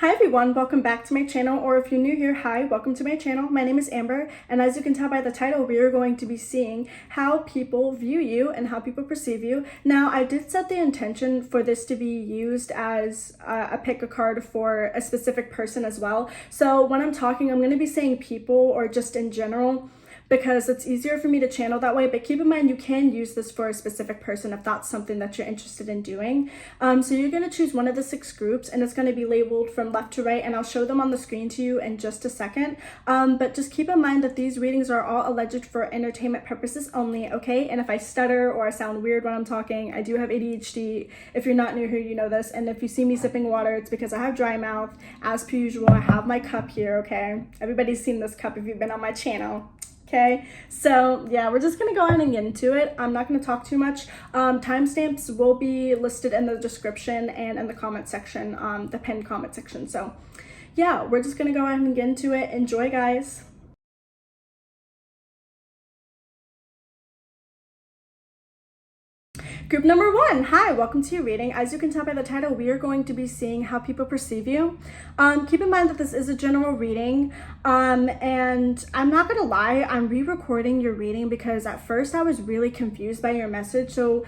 Hi everyone, welcome back to my channel, or if you're new here, hi, welcome to my channel. My name is Amber, and as you can tell by the title, we are going to be seeing how people view you and how people perceive you. Now, I did set the intention for this to be used as a pick a card for a specific person as well. So when I'm talking, I'm going to be saying people or just in general, because it's easier for me to channel that way. But keep in mind, you can use this for a specific person if that's something that you're interested in doing. So you're going to choose one of the 6 groups, and it's going to be labeled from left to right, and I'll show them on the screen to you in just a second. But just keep in mind that these readings are all alleged for entertainment purposes only, okay? And if I stutter or I sound weird when I'm talking, I do have ADHD. If you're not new here, you know this. And if you see me sipping water, it's because I have dry mouth. As per usual, I have my cup here, okay? Everybody's seen this cup if you've been on my channel. Okay, so yeah, we're just gonna go ahead and get into it. I'm not gonna talk too much. Timestamps will be listed in the description and in the comment section, the pinned comment section. So yeah, we're just gonna go ahead and get into it. Enjoy, guys. Group number 1, hi, welcome to your reading. As you can tell by the title, we are going to be seeing how people perceive you. Keep in mind that this is a general reading, and I'm not gonna lie, I'm re-recording your reading because at first I was really confused by your message. So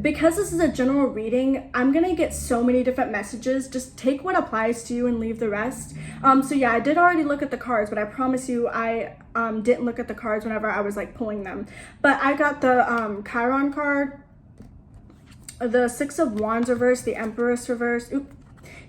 because this is a general reading, I'm gonna get so many different messages. Just take what applies to you and leave the rest. So yeah, I did already look at the cards, but I promise you I didn't look at the cards whenever I was like pulling them. But I got the Chiron card, the 6 of Wands reversed, the Empress reversed,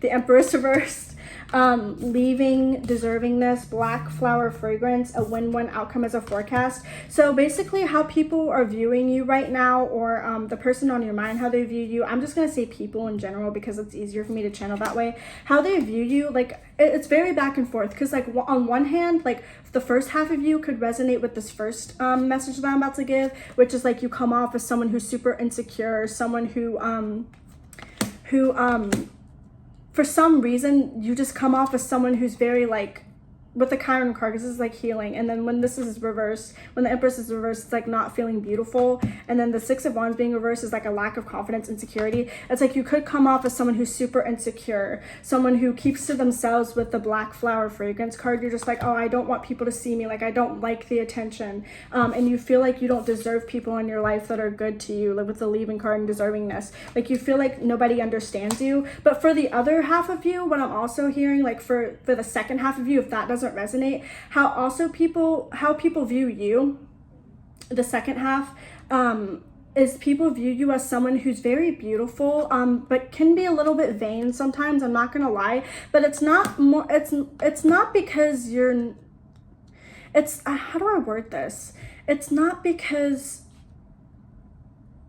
the Empress reversed, leaving, deservingness, black flower fragrance, a win-win outcome as a forecast. So basically how people are viewing you right now, or the person on your mind, how they view you. I'm just going to say people in general because it's easier for me to channel that way. How they view you, like it's very back and forth, because like on one hand, like the first half of you could resonate with this first message that I'm about to give, which is like you come off as someone who's super insecure, someone who for some reason you just come off as someone who's very like, with the Chiron card, because this is like healing, and then when this is reversed, when the Empress is reversed, it's like not feeling beautiful, and then the 6 of Wands being reversed is like a lack of confidence, insecurity. It's like you could come off as someone who's super insecure, someone who keeps to themselves. With the black flower fragrance card, you're just like, oh, I don't want people to see me, like I don't like the attention, and you feel like you don't deserve people in your life that are good to you, like with the leaving card and deservingness, like you feel like nobody understands you. But for the other half of you, what I'm also hearing, like for the second half of you, if that doesn't resonate, how people view you, the second half, is people view you as someone who's very beautiful, but can be a little bit vain sometimes. I'm not gonna lie, but it's not because you're, it's how do I word this? It's not because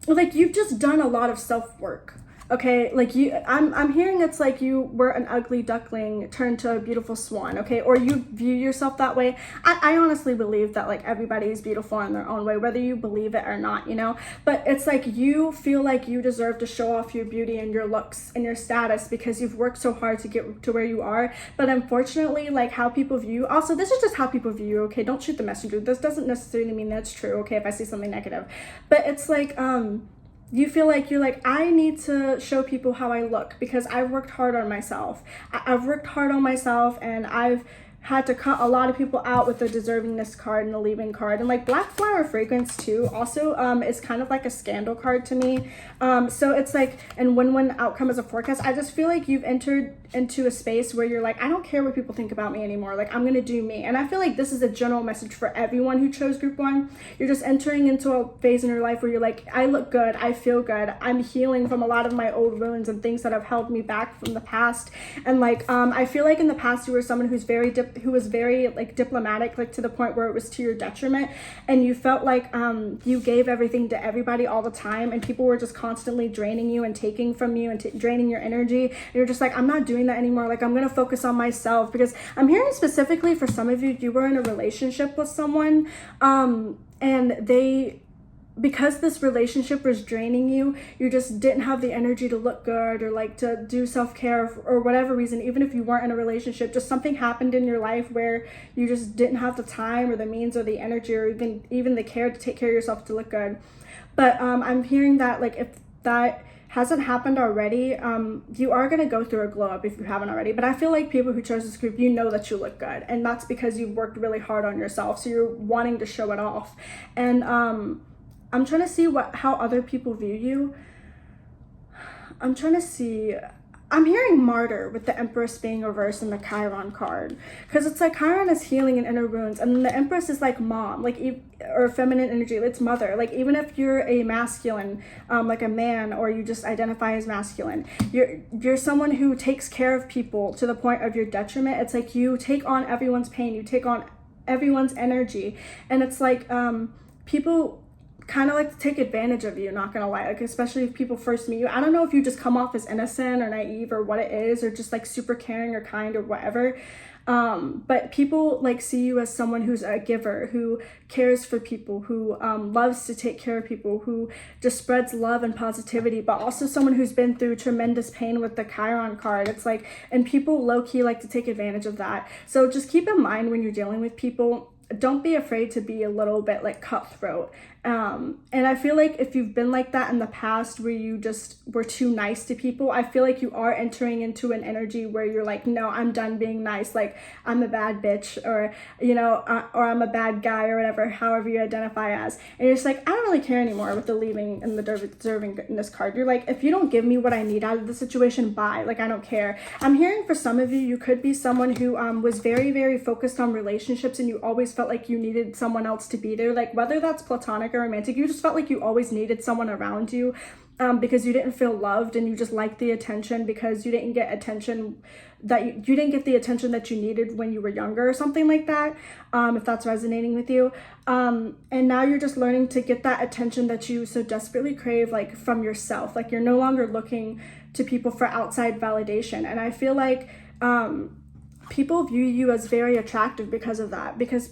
like you've just done a lot of self-work. Okay, like I'm hearing it's like you were an ugly duckling turned to a beautiful swan, okay? Or you view yourself that way. I honestly believe that like everybody is beautiful in their own way, whether you believe it or not, you know? But it's like you feel like you deserve to show off your beauty and your looks and your status because you've worked so hard to get to where you are. But unfortunately, like how people view you, also this is just how people view you, okay? Don't shoot the messenger. This doesn't necessarily mean that's true, okay, if I see something negative. But it's like, you feel like you're like, I need to show people how I look because I've worked hard on myself. I've worked hard on myself, and I've had to cut a lot of people out with the deservingness card and the leaving card. And like black flower fragrance too also is kind of like a scandal card to me. So it's like, and win-win outcome as a forecast. I just feel like you've entered into a space where you're like, I don't care what people think about me anymore, like I'm gonna do me. And I feel like this is a general message for everyone who chose group 1. You're just entering into a phase in your life where you're like, I look good, I feel good, I'm healing from a lot of my old wounds and things that have held me back from the past. And like I feel like in the past you were someone who's who was very like diplomatic, like to the point where it was to your detriment, and you felt like you gave everything to everybody all the time, and people were just constantly draining you and taking from you and draining your energy, and you're just like, I'm not doing that anymore, like I'm gonna focus on myself. Because I'm hearing specifically for some of you, you were in a relationship with someone, and because this relationship was draining you, you just didn't have the energy to look good or like to do self-care or whatever reason. Even if you weren't in a relationship, just something happened in your life where you just didn't have the time or the means or the energy or even the care to take care of yourself to look good. But I'm hearing that like if that hasn't happened already, you are going to go through a glow up if you haven't already. But I feel like people who chose this group, you know that you look good, and that's because you've worked really hard on yourself, so you're wanting to show it off. And I'm trying to see how other people view you. I'm hearing martyr with the Empress being reversed in the Chiron card, because it's like Chiron is healing and inner wounds, and then the Empress is like mom, like, or feminine energy, it's mother. Like, even if you're a masculine, like a man, or you just identify as masculine, you're someone who takes care of people to the point of your detriment. It's like you take on everyone's pain, you take on everyone's energy, and it's like people kind of like to take advantage of you, not gonna lie, like, especially if people first meet you. I don't know if you just come off as innocent or naive or what it is, or just like super caring or kind or whatever, but people like see you as someone who's a giver, who cares for people, who loves to take care of people, who just spreads love and positivity, but also someone who's been through tremendous pain with the Chiron card. It's like, and people low-key like to take advantage of that. So just keep in mind when you're dealing with people, don't be afraid to be a little bit like cutthroat. And I feel like if you've been like that in the past, where you just were too nice to people, I feel like you are entering into an energy where you're like, no, I'm done being nice. Like, I'm a bad bitch, or, you know, or I'm a bad guy, or whatever, however you identify as. And you're just like, I don't really care anymore with the leaving and the deserving in this card. You're like, if you don't give me what I need out of the situation, bye. Like, I don't care. I'm hearing for some of you, you could be someone who was very, very focused on relationships, and you always felt like you needed someone else to be there. Like, whether that's platonic or romantic, you just felt like you always needed someone around you, because you didn't feel loved, and you just liked the attention because you didn't get attention that you didn't get the attention that you needed when you were younger, or something like that, if that's resonating with you. And now you're just learning to get that attention that you so desperately crave, like, from yourself. Like, you're no longer looking to people for outside validation. And I feel like people view you as very attractive because of that, because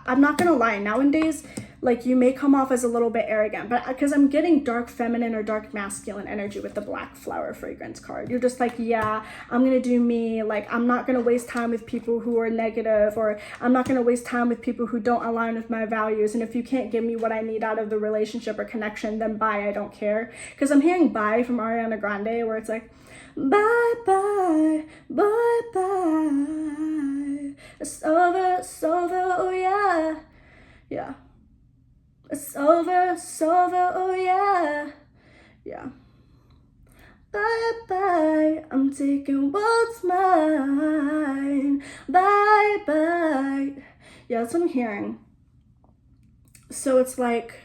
I'm not gonna lie, nowadays, like, you may come off as a little bit arrogant, but because I'm getting dark feminine or dark masculine energy with the black flower fragrance card. You're just like, yeah, I'm gonna do me. Like, I'm not gonna waste time with people who are negative, or I'm not gonna waste time with people who don't align with my values. And if you can't give me what I need out of the relationship or connection, then bye, I don't care. Because I'm hearing bye from Ariana Grande, where it's like, bye bye, bye bye, it's over, oh yeah, yeah, it's over, oh yeah, yeah, bye bye, I'm taking what's mine, bye bye. Yeah, that's what I'm hearing. So it's like,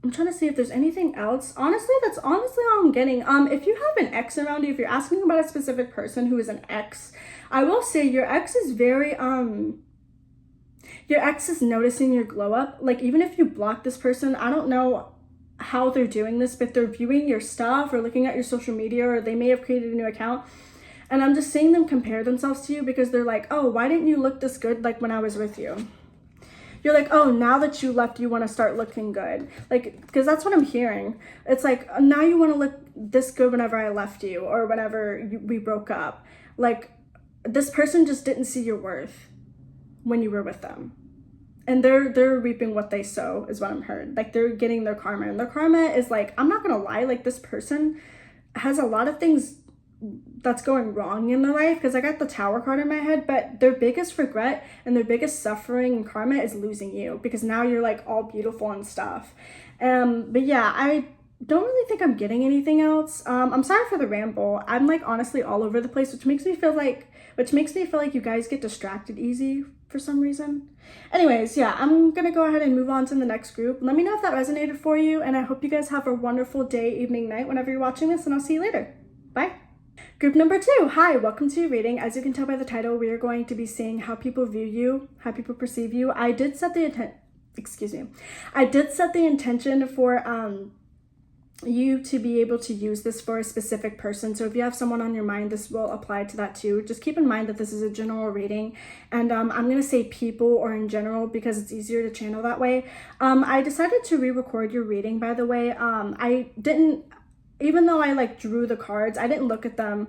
I'm trying to see if there's anything else. Honestly, that's honestly all I'm getting. If you have an ex around you, if you're asking about a specific person who is an ex, I will say your ex is very, your ex is noticing your glow up. Like, even if you block this person, I don't know how they're doing this, but they're viewing your stuff or looking at your social media, or they may have created a new account. And I'm just seeing them compare themselves to you, because they're like, oh, why didn't you look this good like when I was with you? You're like, oh, now that you left, you want to start looking good. Like, because that's what I'm hearing. It's like, now you want to look this good whenever I left you, or whenever we broke up. Like, this person just didn't see your worth when you were with them. And they're reaping what they sow, is what I'm heard. Like, they're getting their karma. And their karma is like, I'm not going to lie, like, this person has a lot of things that's going wrong in their life, because I got the Tower card in my head, but their biggest regret and their biggest suffering and karma is losing you, because now you're like all beautiful and stuff. But yeah, I don't really think I'm getting anything else. I'm sorry for the ramble. I'm like honestly all over the place, which makes me feel like you guys get distracted easy for some reason. Anyways, yeah, I'm gonna go ahead and move on to the next group. Let me know if that resonated for you, and I hope you guys have a wonderful day, evening, night, whenever you're watching this, and I'll see you later. Bye. Group number 2, hi, welcome to your reading. As you can tell by the title, we are going to be seeing how people view you, how people perceive you. I did set the intention for you to be able to use this for a specific person. So if you have someone on your mind, this will apply to that too. Just keep in mind that this is a general reading, and I'm going to say people or in general because it's easier to channel that way. I decided to re-record your reading, by the way. I didn't, even though I like drew the cards, I didn't look at them,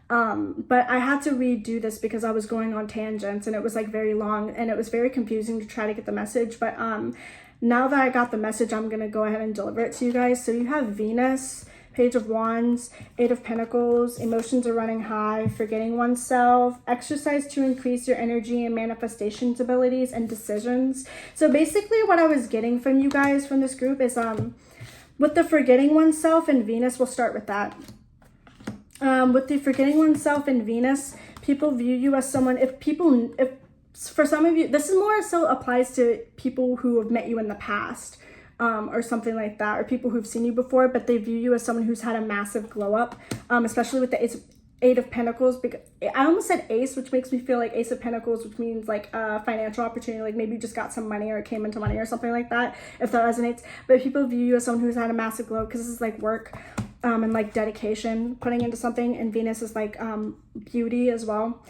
but I had to redo this because I was going on tangents, and it was like very long, and it was very confusing to try to get the message. But now that I got the message, I'm gonna go ahead and deliver it to you guys. So you have Venus, Page of Wands, Eight of Pentacles, emotions are running high, forgetting oneself, exercise to increase your energy and manifestations abilities, and decisions. So basically what I was getting from you guys from this group is with the forgetting oneself and Venus, we'll start with that. With the forgetting oneself and Venus, people view you as someone, if for some of you, this is more so applies to people who have met you in the past, or something like that, or people who've seen you before, but they view you as someone who's had a massive glow up, especially with the Eight of Pentacles. Because I almost said ace, which makes me feel like Ace of Pentacles, which means like a financial opportunity, like maybe you just got some money or came into money or something like that, if that resonates. But people view you as someone who's had a massive glow, because this is like work, and like dedication, putting into something, and Venus is like beauty as well.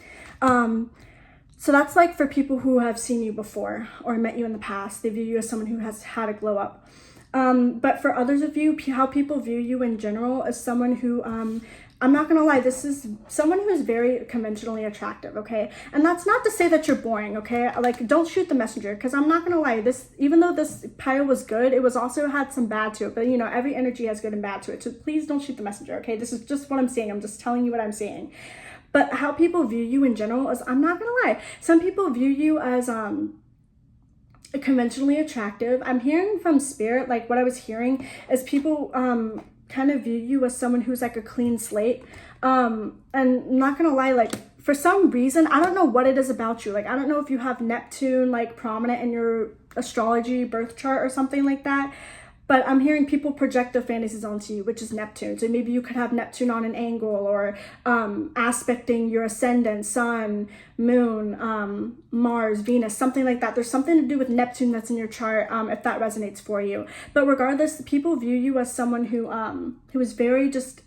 So that's like for people who have seen you before or met you in the past. They view you as someone who has had a glow up. But for others of you, how people view you in general is someone who, I'm not gonna lie, this is someone who is very conventionally attractive, okay? And that's not to say that you're boring, okay? Like, don't shoot the messenger, because I'm not gonna lie, this, even though this pile was good, it was also had some bad to it. But you know, every energy has good and bad to it. So please don't shoot the messenger, okay? This is just what I'm saying. I'm just telling you what I'm saying. But how people view you in general is, I'm not gonna lie, some people view you as conventionally attractive. I'm hearing from spirit, like what I was hearing is people kind of view you as someone who's like a clean slate. And I'm not gonna lie, like for some reason, I don't know what it is about you. Like, I don't know if you have Neptune like prominent in your astrology birth chart or something like that. But I'm hearing people project their fantasies onto you, which is Neptune. So maybe you could have Neptune on an angle, or aspecting your ascendant, sun, moon, Mars, Venus, something like that. There's something to do with Neptune that's in your chart, if that resonates for you. But regardless, people view you as someone who is very just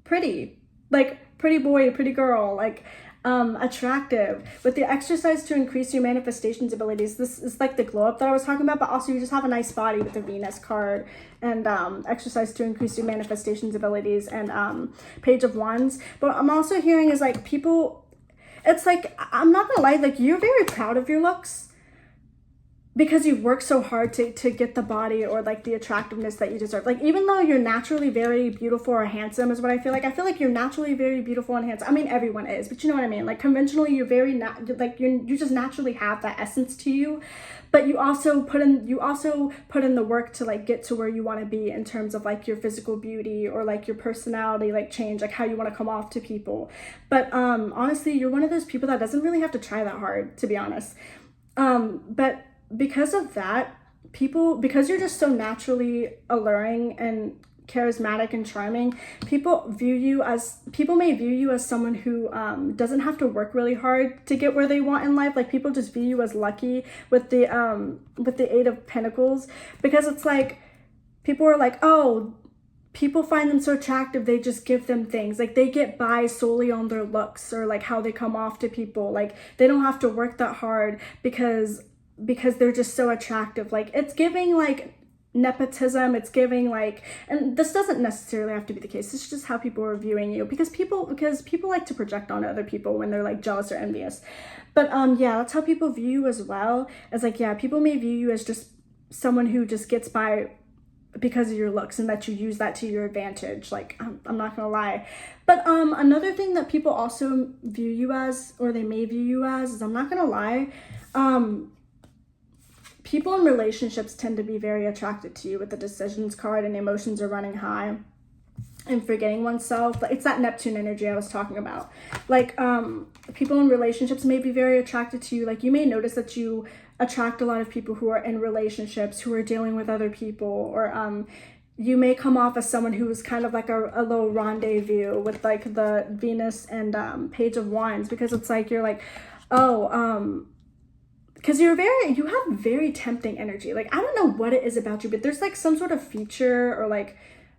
pretty, like pretty boy, pretty girl, like attractive. With the exercise to increase your manifestations abilities, this is like the glow up that I was talking about, but also you just have a nice body with the Venus card, and exercise to increase your manifestations abilities, and Page of Wands. But I'm also hearing is like people, it's like, I'm not gonna lie, like you're very proud of your looks, because you've worked so hard to get the body or like the attractiveness that you deserve. Like, even though you're naturally very beautiful or handsome is what I feel like you're naturally very beautiful and handsome. I mean, everyone is, but you know what I mean? Like, conventionally, you're very, you just naturally have that essence to you, but you also put in the work to like get to where you want to be in terms of like your physical beauty or like your personality, like change, like how you want to come off to people. But honestly, you're one of those people that doesn't really have to try that hard, to be honest. But because of that, because you're just so naturally alluring and charismatic and charming, people may view you as someone who doesn't have to work really hard to get where they want in life. Like, people just view you as lucky with the Eight of Pentacles, because it's like people are like, oh, people find them so attractive, they just give them things. Like, they get by solely on their looks or like how they come off to people. Like, they don't have to work that hard because they're just so attractive. Like, it's giving like nepotism, it's giving like, and this doesn't necessarily have to be the case, it's just how people are viewing you, because people like to project on other people when they're like jealous or envious. But yeah, that's how people view you as well. As like, yeah, people may view you as just someone who just gets by because of your looks, and that you use that to your advantage. Like, I'm not gonna lie. But another thing that people also view you as, or they may view you as, is, I'm not gonna lie, people in relationships tend to be very attracted to you with the Decisions card, and emotions are running high and forgetting oneself. It's that Neptune energy I was talking about. Like, people in relationships may be very attracted to you. Like, you may notice that you attract a lot of people who are in relationships, who are dealing with other people, or you may come off as someone who is kind of like a little rendezvous with like the Venus and Page of Wands, because it's like, you're like, oh, because you have very tempting energy. Like, I don't know what it is about you, but there's like some sort of feature or like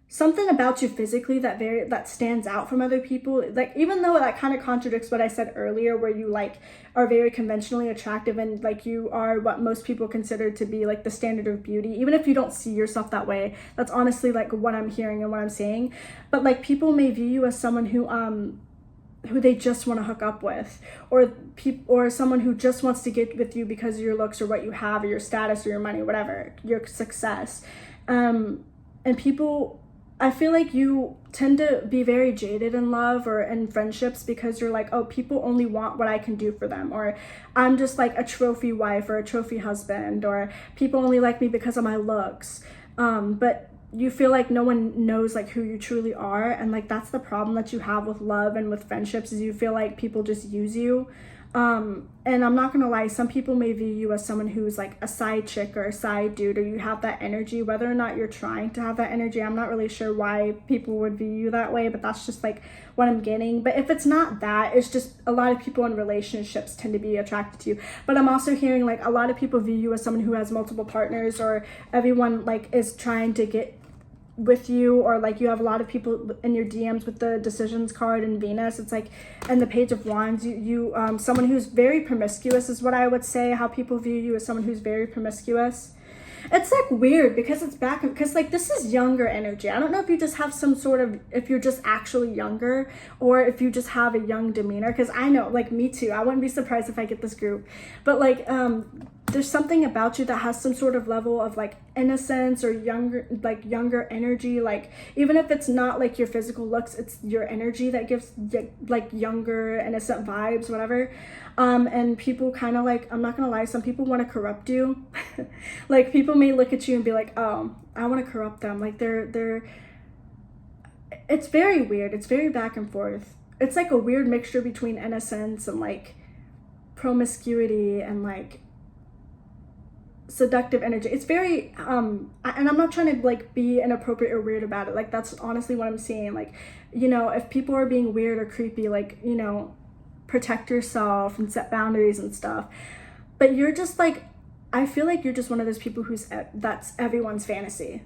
something about you physically that stands out from other people. Like, even though that kind of contradicts what I said earlier, where you like are very conventionally attractive and like you are what most people consider to be like the standard of beauty, even if you don't see yourself that way. That's honestly like what I'm hearing and what I'm saying. But like, people may view you as someone who they just want to hook up with, or someone who just wants to get with you because of your looks or what you have or your status or your money, whatever, your success. And people, I feel like you tend to be very jaded in love or in friendships because you're like, oh, people only want what I can do for them, or I'm just like a trophy wife or a trophy husband, or people only like me because of my looks. But you feel like no one knows like who you truly are, and like that's the problem that you have with love and with friendships, is you feel like people just use you. And I'm not gonna lie, some people may view you as someone who's like a side chick or a side dude, or you have that energy, whether or not you're trying to have that energy. I'm not really sure why people would view you that way, but that's just like what I'm getting. But if it's not that, it's just a lot of people in relationships tend to be attracted to you. But I'm also hearing like a lot of people view you as someone who has multiple partners, or everyone like is trying to get with you, or like you have a lot of people in your DMs with the decisions card and Venus. It's like, and the Page of Wands, you someone who's very promiscuous is what I would say, how people view you as someone who's very promiscuous. It's like weird because it's back, because like this is younger energy. I don't know if you just have some sort of, if you're just actually younger, or if you just have a young demeanor, because I know, like, me too, I wouldn't be surprised if I get this group, but like there's something about you that has some sort of level of like innocence or younger energy. Like even if it's not like your physical looks, it's your energy that gives like younger innocent vibes, whatever. And people kind of like, I'm not gonna lie, some people want to corrupt you. Like people may look at you and be like, oh, I want to corrupt them. Like they're it's very weird. It's very back and forth. It's like a weird mixture between innocence and like promiscuity and like seductive energy. It's very and I'm not trying to like be inappropriate or weird about it. Like that's honestly what I'm seeing. Like, you know, if people are being weird or creepy, like, you know, protect yourself and set boundaries and stuff. But you're just like, I feel like you're just one of those people who's that's everyone's fantasy.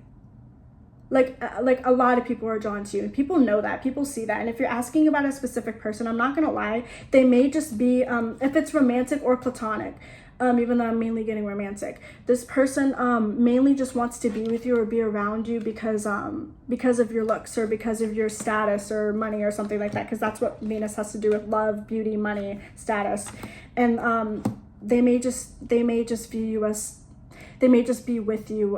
Like a lot of people are drawn to you, and people know that, people see that. And if you're asking about a specific person, I'm not gonna lie, they may just be if it's romantic or platonic, even though I'm mainly getting romantic, this person mainly just wants to be with you or be around you because of your looks, or because of your status or money or something like that, because that's what Venus has to do with: love, beauty, money, status. And they may just view you as, they may just be with you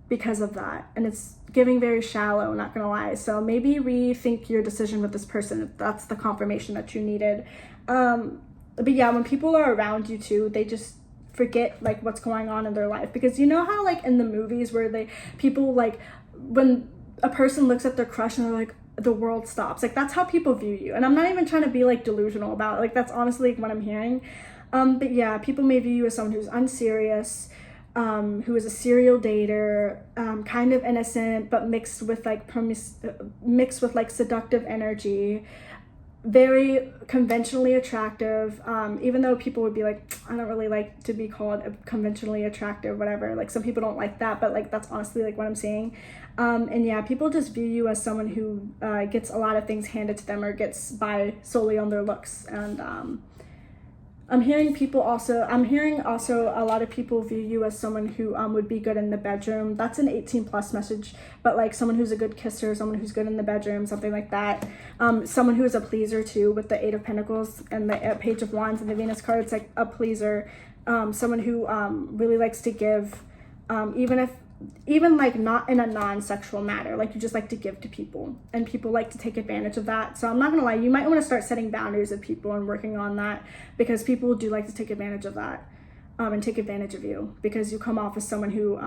because of that, and it's giving very shallow, not gonna lie. So maybe rethink your decision with this person if that's the confirmation that you needed. But yeah, when people are around you too, they just forget like what's going on in their life, because you know how like in the movies where people like, when a person looks at their crush and they're like, the world stops. Like that's how people view you. And I'm not even trying to be like delusional about it. Like that's honestly like what I'm hearing. But yeah, people may view you as someone who's unserious, who is a serial dater, kind of innocent, but mixed with like seductive energy, very conventionally attractive, even though people would be like, I don't really like to be called conventionally attractive, whatever. Like some people don't like that, but like that's honestly like what I'm saying. And yeah, people just view you as someone who gets a lot of things handed to them, or gets by solely on their looks. And I'm hearing also a lot of people view you as someone who would be good in the bedroom. That's an 18+ message, but like someone who's a good kisser, someone who's good in the bedroom, something like that. Someone who is a pleaser too, with the 8 of Pentacles and the Page of Wands and the Venus card. It's like a pleaser, someone who really likes to give, even like not in a non-sexual matter, like you just like to give to people, and people like to take advantage of that. So I'm not gonna lie, you might want to start setting boundaries with people and working on that, because people do like to take advantage of that, and take advantage of you, because you come off as someone who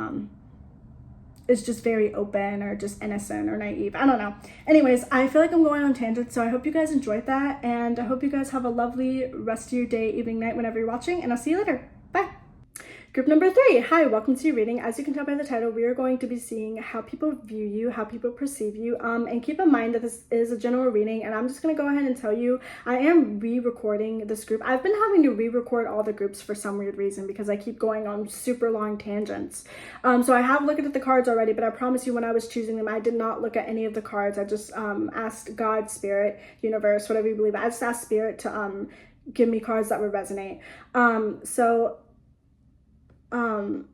is just very open, or just innocent or naive. I don't know. Anyways, I feel like I'm going on tangents, so I hope you guys enjoyed that, and I hope you guys have a lovely rest of your day, evening, night, whenever you're watching, and I'll see you later. Bye. Group number 3. Hi, welcome to your reading. As you can tell by the title, we are going to be seeing how people view you, how people perceive you. And keep in mind that this is a general reading, and I'm just going to go ahead and tell you, I am re-recording this group. I've been having to re-record all the groups for some weird reason, because I keep going on super long tangents. So I have looked at the cards already, but I promise you when I was choosing them, I did not look at any of the cards. I just asked God, Spirit, Universe, whatever you believe. I just asked Spirit to give me cards that would resonate.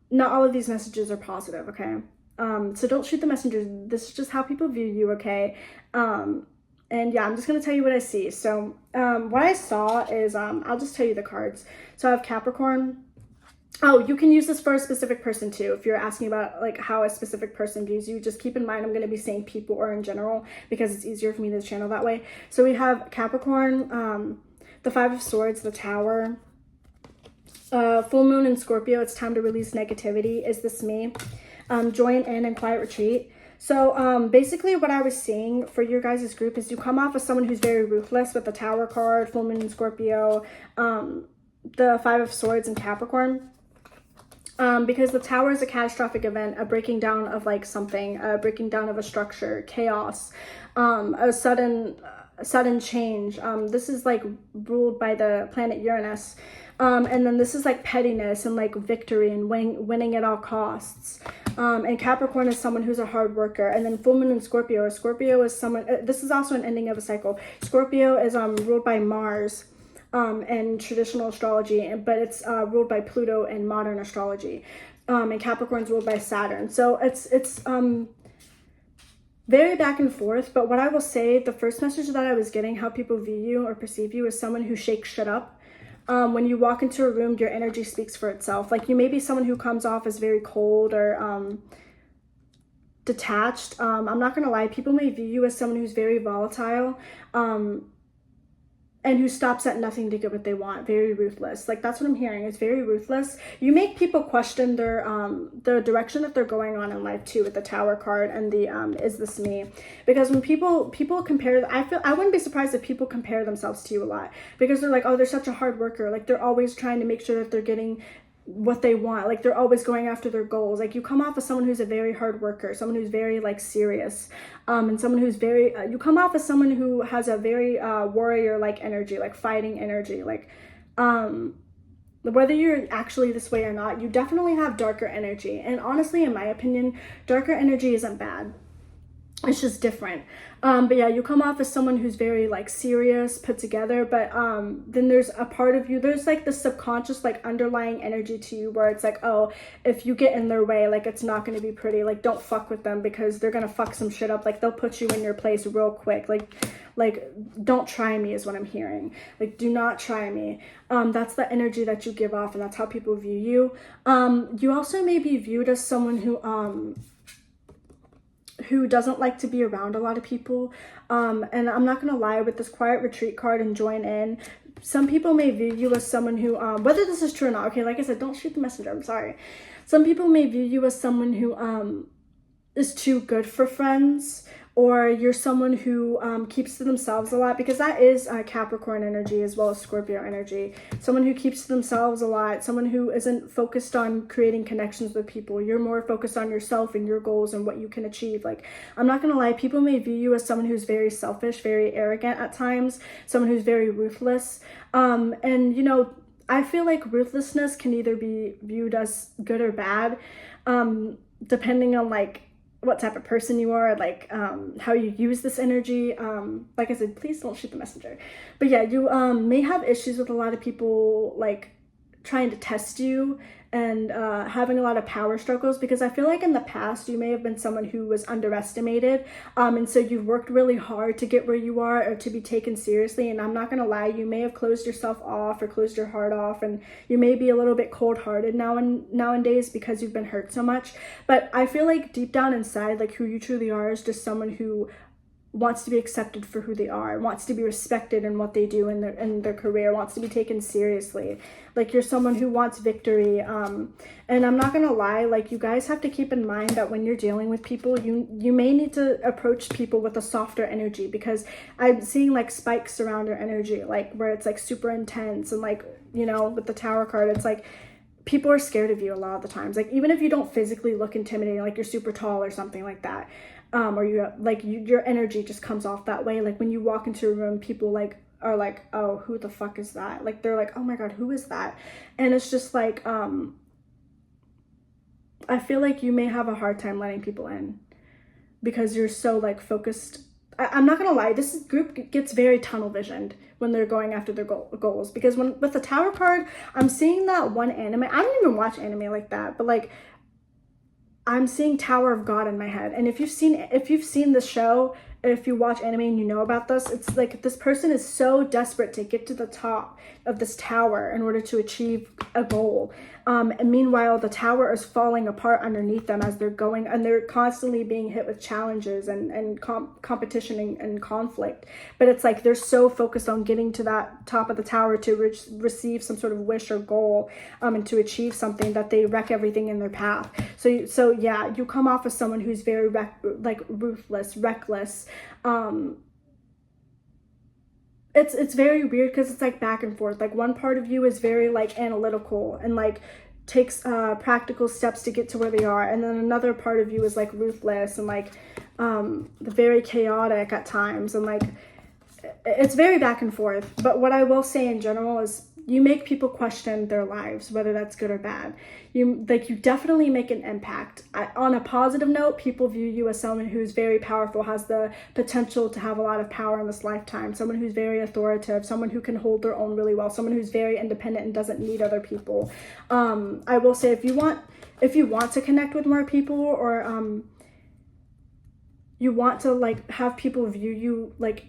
Not all of these messages are positive, okay? So don't shoot the messengers. This is just how people view you, okay? And yeah, I'm just gonna tell you what I see. So what I saw is, I'll just tell you the cards. So I have Capricorn, Oh, you can use this for a specific person too. If you're asking about like how a specific person views you, just keep in mind I'm going to be saying people or in general because it's easier for me to channel that way. So we have Capricorn, the Five of Swords, the Tower, full moon in Scorpio. It's time to release negativity. Is this me? Join in and quiet retreat. So basically what I was seeing for your guys' group is you come off as someone who's very ruthless with the Tower card, full moon in Scorpio, the Five of Swords in Capricorn. Because the Tower is a catastrophic event, a breaking down of like something, a breaking down of a structure, chaos, a sudden change. This is like ruled by the planet Uranus. And then this is like pettiness and like victory and winning at all costs. And Capricorn is someone who's a hard worker. And then full moon in Scorpio. Scorpio is someone, this is also an ending of a cycle. Scorpio is ruled by Mars. And traditional astrology, but it's ruled by Pluto in modern astrology, and Capricorn's ruled by Saturn. So it's very back and forth. But what I will say, the first message that I was getting, how people view you or perceive you, is someone who shakes shit up. When you walk into a room, your energy speaks for itself. Like, you may be someone who comes off as very cold or detached. I'm not gonna lie, people may view you as someone who's very volatile. And who stops at nothing to get what they want. Very ruthless. Like, that's what I'm hearing. It's very ruthless. You make people question their the direction that they're going on in life too, with the Tower card and the is this me? Because when people compare, I wouldn't be surprised if people compare themselves to you a lot, because they're like, oh, they're such a hard worker. Like, they're always trying to make sure that they're getting what they want. Like, they're always going after their goals. Like, you come off as someone who's a very hard worker, someone who's very like serious, and someone who's very you come off as someone who has a very warrior like energy, like fighting energy. Like, whether you're actually this way or not, you definitely have darker energy. And honestly, in my opinion, darker energy isn't bad. It's just different. But yeah, you come off as someone who's very like serious, put together, but then there's a part of you, there's like the subconscious like underlying energy to you where it's like, oh, if you get in their way, like, it's not going to be pretty. Like, don't fuck with them because they're going to fuck some shit up. Like, they'll put you in your place real quick. Like don't try me is what I'm hearing. Like, do not try me. That's the energy that you give off, and that's how people view you. You also may be viewed as someone who doesn't like to be around a lot of people. And I'm not gonna lie, with this quiet retreat card and join in, some people may view you as someone who, whether this is true or not, okay, like I said, don't shoot the messenger, I'm sorry. Some people may view you as someone who is too good for friends, or you're someone who keeps to themselves a lot, because that is Capricorn energy as well as Scorpio energy. Someone who keeps to themselves a lot, someone who isn't focused on creating connections with people. You're more focused on yourself and your goals and what you can achieve. Like, I'm not gonna lie, people may view you as someone who's very selfish, very arrogant at times, someone who's very ruthless. And you know, I feel like ruthlessness can either be viewed as good or bad, depending on like what type of person you are, like how you use this energy. Like I said, please don't shoot the messenger. But yeah, you may have issues with a lot of people like trying to test you and having a lot of power struggles, because I feel like in the past you may have been someone who was underestimated, and so you've worked really hard to get where you are or to be taken seriously. And I'm not gonna lie, you may have closed yourself off or closed your heart off, and you may be a little bit cold-hearted nowadays because you've been hurt so much. But I feel like deep down inside, like, who you truly are is just someone who wants to be accepted for who they are, wants to be respected in what they do in their career, wants to be taken seriously. Like, you're someone who wants victory. And I'm not gonna lie, like, you guys have to keep in mind that when you're dealing with people, you may need to approach people with a softer energy, because I'm seeing like spikes around your energy, like where it's like super intense, and like, you know, with the Tower card, it's like people are scared of you a lot of the times. Like, even if you don't physically look intimidating, like you're super tall or something like that, or your energy just comes off that way. Like, when you walk into a room, people like are like, oh, who the fuck is that? Like, they're like, oh my god, who is that? And it's just like, I feel like you may have a hard time letting people in because you're so like focused. I'm not gonna lie, this group gets very tunnel visioned when they're going after their goals, because with the Tower card, I'm seeing that one anime. I don't even watch anime like that, but like, I'm seeing Tower of God in my head. And if you've seen the show, if you watch anime and you know about this, it's like this person is so desperate to get to the top of this tower in order to achieve a goal. And meanwhile, the tower is falling apart underneath them as they're going, and they're constantly being hit with challenges and competition and conflict. But it's like they're so focused on getting to that top of the tower to receive some sort of wish or goal, and to achieve something, that they wreck everything in their path. So yeah, you come off as someone who's very ruthless, reckless. It's very weird because it's like back and forth. Like one part of you is very like analytical and like takes practical steps to get to where they are, and then another part of you is like ruthless and like very chaotic at times, and like it's very back and forth. But what I will say in general is you make people question their lives, whether that's good or bad. You definitely make an impact. On a positive note, people view you as someone who's very powerful, has the potential to have a lot of power in this lifetime, someone who's very authoritative, someone who can hold their own really well, someone who's very independent and doesn't need other people. I will say, if you want to connect with more people, or you want to like have people view you like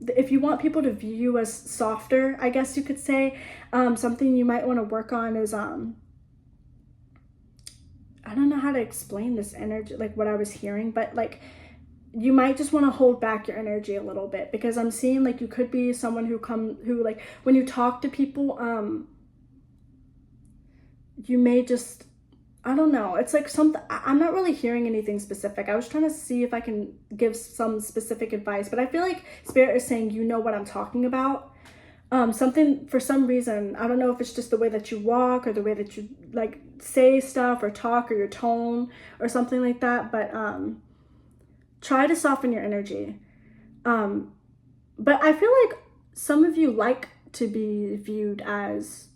if you want people to view you as softer, I guess you could say, something you might want to work on is, I don't know how to explain this energy, like what I was hearing, but like you might just want to hold back your energy a little bit, because I'm seeing like you could be someone who like when you talk to people, you may just, I don't know. It's like something, I'm not really hearing anything specific. I was trying to see if I can give some specific advice, but I feel like Spirit is saying, you know what I'm talking about. Something, for some reason, I don't know if it's just the way that you walk or the way that you like say stuff or talk or your tone or something like that. But try to soften your energy. But I feel like some of you like to be viewed as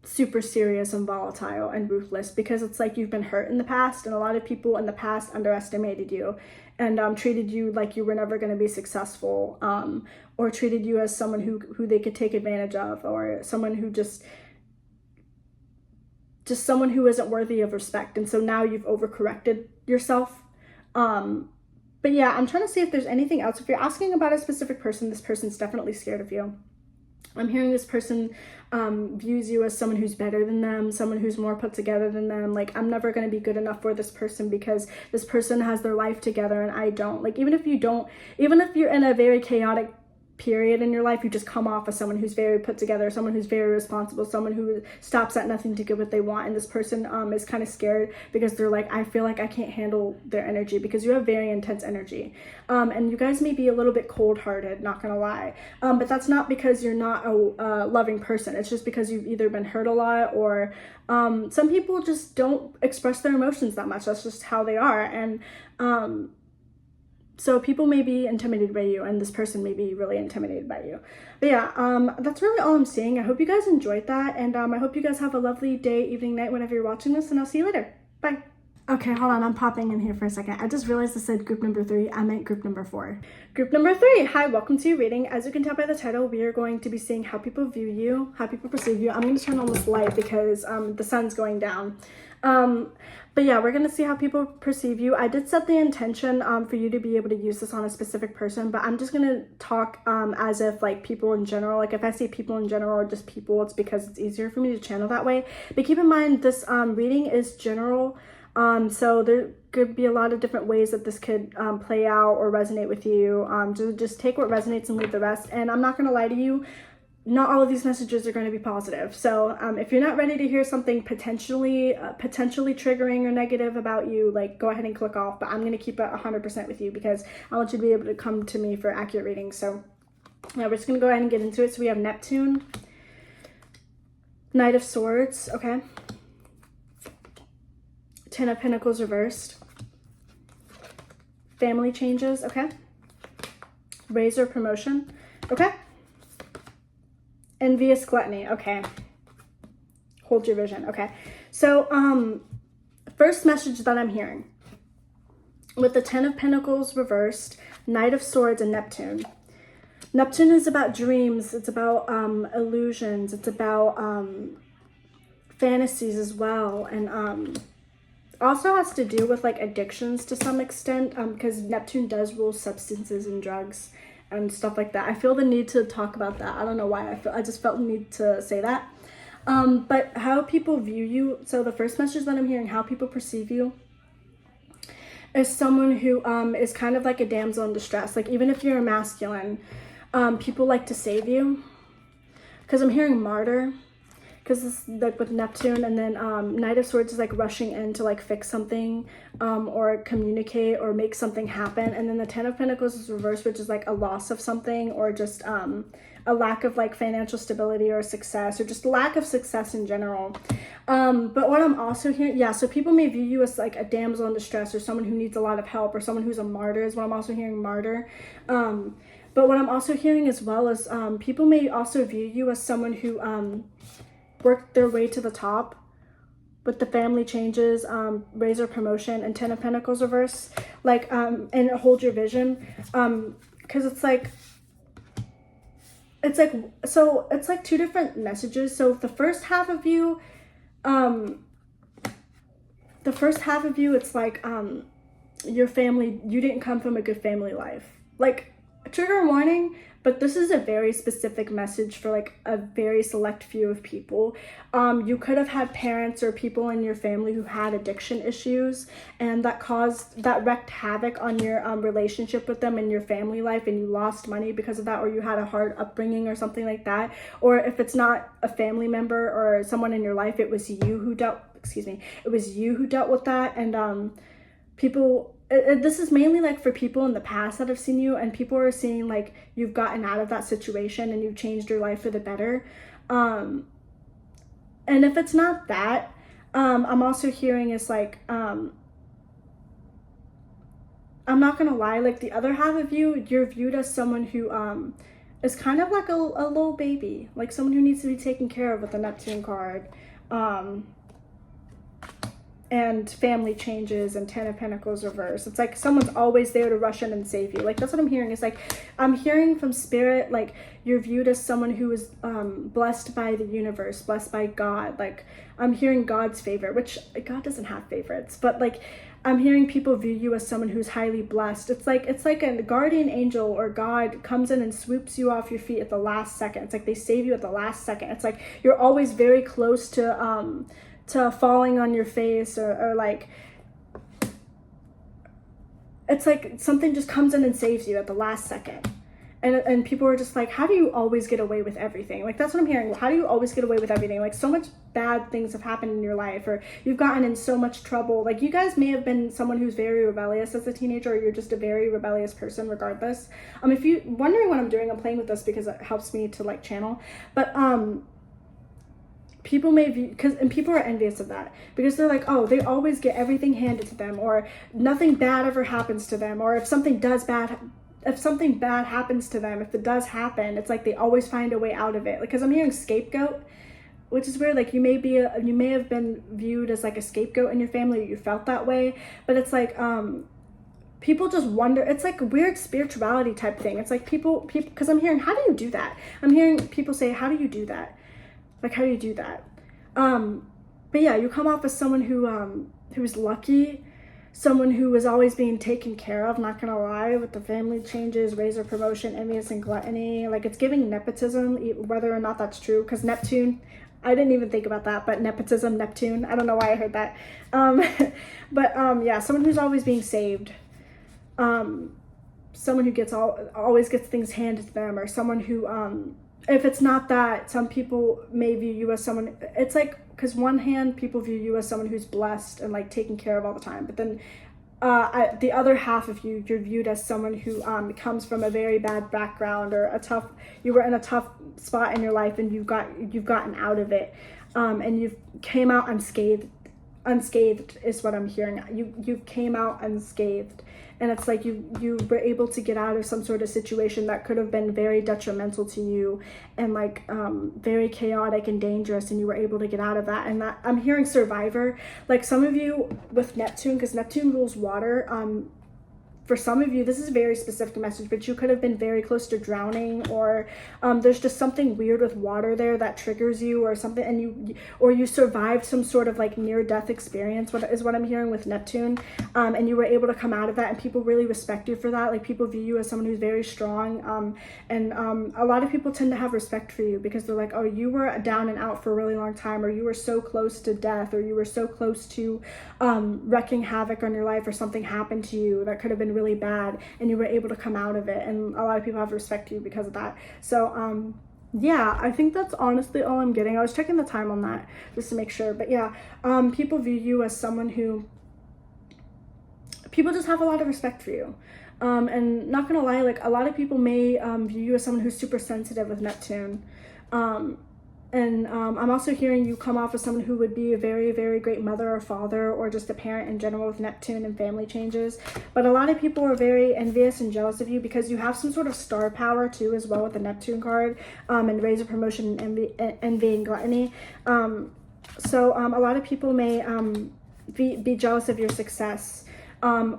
super serious and volatile and ruthless, because it's like you've been hurt in the past, and a lot of people in the past underestimated you and treated you like you were never going to be successful, or treated you as someone who they could take advantage of, or someone who just someone who isn't worthy of respect. And so now you've overcorrected yourself. But yeah, I'm trying to see if there's anything else. If you're asking about a specific person, this person's definitely scared of you. I'm hearing this person views you as someone who's better than them, someone who's more put together than them. Like, I'm never going to be good enough for this person because this person has their life together and I don't. Like, even if you're in a very chaotic period in your life, you just come off as someone who's very put together, someone who's very responsible, someone who stops at nothing to get what they want. And this person is kind of scared because they're like, I feel like I can't handle their energy, because you have very intense energy. And you guys may be a little bit cold-hearted, not gonna lie. But that's not because you're not a loving person. It's just because you've either been hurt a lot, or some people just don't express their emotions that much. That's just how they are. And so people may be intimidated by you, and this person may be really intimidated by you. But yeah, that's really all I'm seeing. I hope you guys enjoyed that, and I hope you guys have a lovely day, evening, night, whenever you're watching this, and I'll see you later. Bye. Okay, hold on, I'm popping in here for a second. I just realized I said group number 3. I meant group number 4. Group number 3. Hi, welcome to your reading. As you can tell by the title, we are going to be seeing how people view you, how people perceive you. I'm going to turn on this light because the sun's going down. But yeah, we're going to see how people perceive you. I did set the intention for you to be able to use this on a specific person, but I'm just going to talk as if like people in general. Like if I say people in general or just people, it's because it's easier for me to channel that way. But keep in mind, this reading is general. So there could be a lot of different ways that this could play out or resonate with you. Just take what resonates and leave the rest. And I'm not going to lie to you, not all of these messages are going to be positive. So if you're not ready to hear something potentially triggering or negative about you, like go ahead and click off. But I'm going to keep it 100% with you because I want you to be able to come to me for accurate readings. So yeah, we're just going to go ahead and get into it. So we have Neptune, Knight of Swords, okay. Ten of Pentacles reversed. Family changes, okay. Raise or promotion, okay. Envious gluttony, okay. Hold your vision, okay. So, first message that I'm hearing with the Ten of Pentacles reversed, Knight of Swords, and Neptune. Neptune is about dreams. It's about illusions. It's about fantasies as well. And Also has to do with like addictions to some extent, because Neptune does rule substances and drugs and stuff like that. I feel the need to talk about that. I don't know why. I just felt the need to say that. But how people view you. So the first message that I'm hearing, how people perceive you, is someone who is kind of like a damsel in distress. Like even if you're a masculine, people like to save you. Because I'm hearing martyr. Because it's like with Neptune, and then Knight of Swords is like rushing in to like fix something, or communicate or make something happen. And then the Ten of Pentacles is reversed, which is like a loss of something, or just a lack of like financial stability or success, or just lack of success in general. But what I'm also hearing, yeah, so people may view you as like a damsel in distress, or someone who needs a lot of help, or someone who's a martyr is what I'm also hearing, martyr. But what I'm also hearing as well is people may also view you as someone who worked their way to the top with the family changes, raise or promotion, and Ten of Pentacles reverse, like and hold your vision, because it's like so it's like two different messages. So the first half of you, it's like your family, you didn't come from a good family life. Like, trigger warning, but this is a very specific message for like a very select few of people. You could have had parents or people in your family who had addiction issues, and that wreaked havoc on your relationship with them and your family life, and you lost money because of that, or you had a hard upbringing or something like that. Or if it's not a family member or someone in your life, it was you who dealt with that. And people, this is mainly like for people in the past that have seen you, and people are seeing like you've gotten out of that situation and you've changed your life for the better. And if it's not that, I'm also hearing is like, I'm not gonna lie, like the other half of you, you're viewed as someone who is kind of like a little baby, like someone who needs to be taken care of with the Neptune card. And family changes and Ten of Pentacles reverse. It's like someone's always there to rush in and save you. Like that's what I'm hearing. It's like I'm hearing from spirit, like you're viewed as someone who is blessed by the universe, blessed by God. Like I'm hearing God's favor, which God doesn't have favorites, but like I'm hearing people view you as someone who's highly blessed. It's like a guardian angel or God comes in and swoops you off your feet at the last second. It's like they save you at the last second. It's like you're always very close to falling on your face, or like it's like something just comes in and saves you at the last second. And people are just like, how do you always get away with everything? Like that's what I'm hearing. How do you always get away with everything? Like so much bad things have happened in your life, or you've gotten in so much trouble. Like you guys may have been someone who's very rebellious as a teenager, or you're just a very rebellious person regardless. If you're wondering what I'm doing, I'm playing with this because it helps me to like channel. But people may view, and people are envious of that because they're like, oh, they always get everything handed to them, or nothing bad ever happens to them, or if something bad happens to them, if it does happen, it's like they always find a way out of it. Like, because I'm hearing scapegoat, which is weird. Like you may have been viewed as like a scapegoat in your family, or you felt that way, but it's like people just wonder. It's like a weird spirituality type thing. It's like people because I'm hearing, how do you do that? I'm hearing people say, how do you do that? Like, how do you do that? But yeah, you come off as someone who's lucky, someone who is always being taken care of, not gonna lie, with the family changes, raise or promotion, envious and gluttony. Like it's giving nepotism, whether or not that's true, because Neptune, I didn't even think about that, but nepotism, Neptune, I don't know why I heard that. Yeah, someone who's always being saved, someone who always gets things handed to them, or someone who, if it's not that, some people may view you as someone, it's like, because one hand, people view you as someone who's blessed and like taken care of all the time. But then the other half of you, you're viewed as someone who comes from a very bad background, or you were in a tough spot in your life, and you've gotten out of it. And you've came out unscathed is what I'm hearing. You came out unscathed. And it's like you were able to get out of some sort of situation that could have been very detrimental to you, and like very chaotic and dangerous, and you were able to get out of that. And that I'm hearing survivor. Like some of you with Neptune, because Neptune rules water, for some of you, this is a very specific message, but you could have been very close to drowning, or there's just something weird with water there that triggers you or something, and you survived some sort of like near-death experience, what I'm hearing with Neptune, and you were able to come out of that, and people really respect you for that. Like, people view you as someone who's very strong, and a lot of people tend to have respect for you because they're like, oh, you were down and out for a really long time, or you were so close to death, or you were so close to wreaking havoc on your life, or something happened to you that could have been really bad, and you were able to come out of it, and a lot of people have respect for you because of that. So yeah, I think that's honestly all I'm getting. I was checking the time on that just to make sure, but yeah, people view you as someone who, people just have a lot of respect for you, and not gonna lie, like, a lot of people may view you as someone who's super sensitive with Neptune, and I'm also hearing you come off as someone who would be a very, very great mother or father, or just a parent in general with Neptune and family changes. But a lot of people are very envious and jealous of you because you have some sort of star power too as well with the Neptune card, and raise of promotion and envy and gluttony. So a lot of people may be jealous of your success,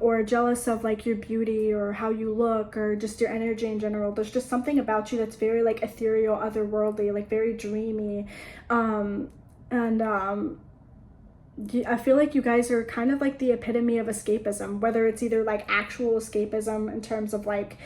or jealous of like your beauty or how you look or just your energy in general. There's just something about you that's very like ethereal, otherworldly, like very dreamy, and I feel like you guys are kind of like the epitome of escapism, whether it's either like actual escapism in terms of like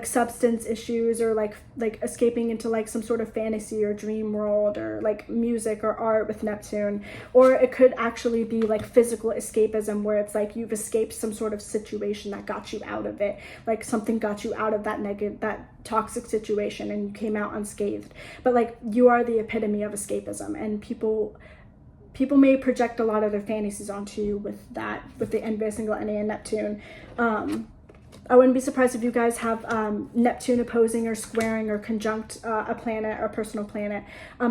substance issues, or like escaping into like some sort of fantasy or dream world, or like music or art with Neptune, or it could actually be like physical escapism, where it's like you've escaped some sort of situation that got you out of it, like something got you out of that toxic situation and you came out unscathed. But like, you are the epitome of escapism, and people may project a lot of their fantasies onto you with the envious and gluttony and Neptune. I wouldn't be surprised if you guys have Neptune opposing or squaring or conjunct a planet or a personal planet,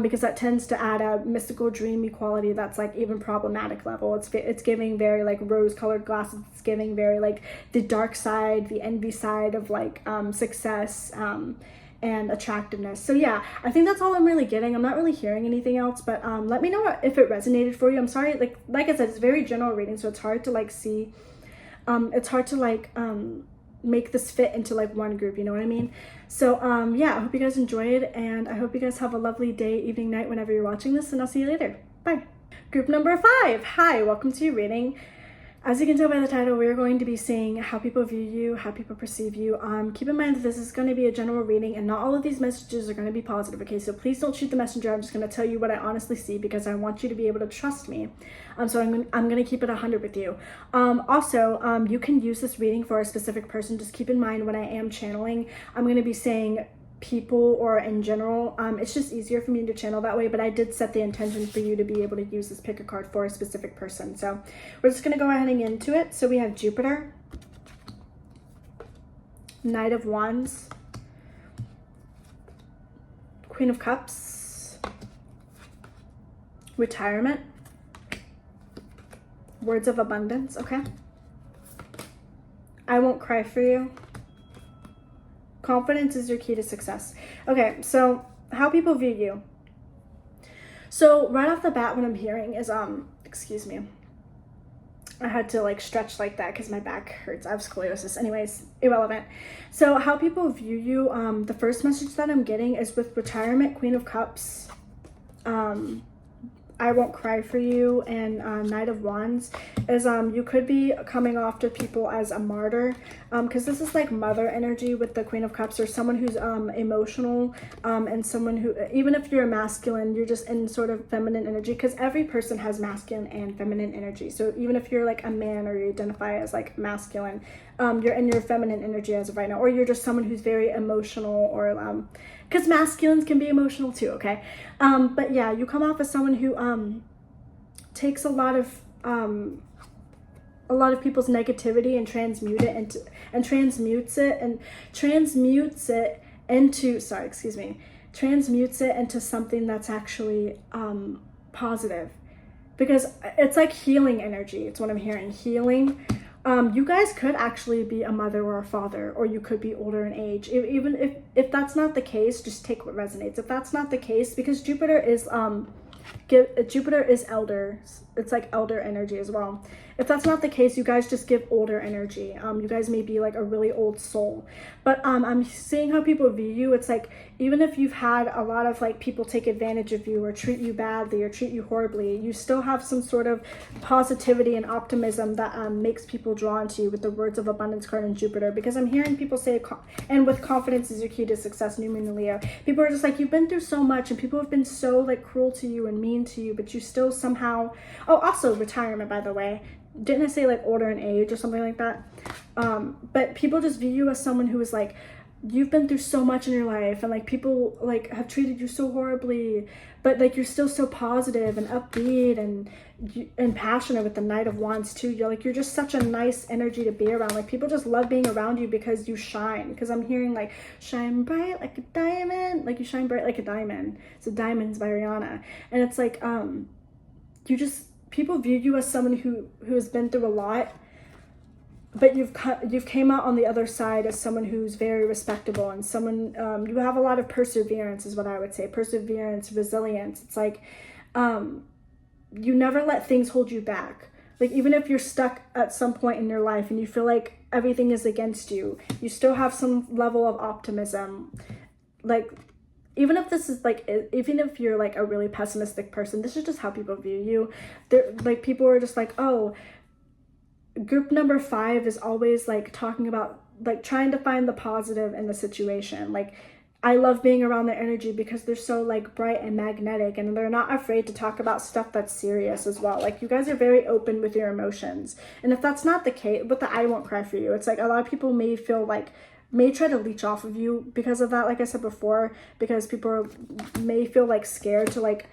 because that tends to add a mystical dreamy quality that's like even problematic level. It's giving very like rose-colored glasses. It's giving very like the dark side, the envy side of like success and attractiveness. So yeah, I think that's all I'm really getting. I'm not really hearing anything else, but let me know if it resonated for you. I'm sorry, like I said, it's a very general reading, so it's hard to like see. It's hard to like make this fit into like one group, you know what I mean? So yeah, I hope you guys enjoyed, and I hope you guys have a lovely day, evening, night whenever you're watching this, and I'll see you later. Bye. Group number 5. Hi, welcome to your reading. As you can tell by the title, we're going to be seeing how people view you, how people perceive you. Keep in mind that this is going to be a general reading, and not all of these messages are going to be positive, okay? So please don't shoot the messenger. I'm just going to tell you what I honestly see, because I want you to be able to trust me. So I'm going to keep it 100 with you. Also, you can use this reading for a specific person. Just keep in mind, when I am channeling, I'm going to be saying people or in general. It's just easier for me to channel that way, but I did set the intention for you to be able to use this pick a card for a specific person. So we're just going to go ahead and get into it. So we have Jupiter, Knight of Wands, Queen of Cups, Retirement, Words of Abundance. Okay, I won't cry for you. Confidence is your key to success. Okay, so how people view you. So right off the bat, what I'm hearing is, excuse me, I had to like stretch like that because my back hurts. I have scoliosis. Anyways, irrelevant. So how people view you, the first message that I'm getting is with Retirement, Queen of Cups, I won't cry for you, and Knight of Wands, is you could be coming off to people as a martyr, because this is like mother energy with the Queen of Cups, or someone who's emotional, and someone who, even if you're a masculine, you're just in sort of feminine energy, because every person has masculine and feminine energy. So even if you're like a man, or you identify as like masculine, you're in your feminine energy as of right now, or you're just someone who's very emotional, or because masculines can be emotional too, okay? But yeah, you come off as someone who takes a lot of people's negativity and transmutes it into something that's actually positive, because it's like healing energy. It's what I'm hearing, healing. You guys could actually be a mother or a father, or you could be older in age. Even if that's not the case, just take what resonates. If that's not the case, because Jupiter is elder, it's like elder energy as well. If that's not the case, you guys just give older energy. You guys may be like a really old soul. But I'm seeing how people view you. It's like, even if you've had a lot of like people take advantage of you or treat you badly or treat you horribly, you still have some sort of positivity and optimism that makes people drawn to you with the words of abundance card in Jupiter. Because I'm hearing people say, and with confidence is your key to success, New Moon in Leo. People are just like, you've been through so much and people have been so like cruel to you and mean to you, but you still somehow, oh, also retirement, by the way. Didn't I say like older in age or something like that? But people just view you as someone who is like, you've been through so much in your life and like people like have treated you so horribly, but like you're still so positive and upbeat and passionate with the Knight of Wands too. You're just such a nice energy to be around. Like people just love being around you because you shine. Because I'm hearing like shine bright like a diamond, like you shine bright like a diamond. So Diamonds by Rihanna. And it's like people view you as someone who has been through a lot, but you've came out on the other side as someone who's very respectable and someone, you have a lot of perseverance is what I would say. Perseverance, resilience. It's like, you never let things hold you back. Like even if you're stuck at some point in your life and you feel like everything is against you, you still have some level of optimism. Like, even if this is like, even if you're like a really pessimistic person, this is just how people view you. They're like, people are just like, oh, group number 5 is always like talking about like trying to find the positive in the situation. Like I love being around their energy because they're so like bright and magnetic and they're not afraid to talk about stuff that's serious as well. Like you guys are very open with your emotions. And if that's not the case, but the I won't cry for you, it's like a lot of people may try to leech off of you because of that, like I said before, because may feel like scared to like,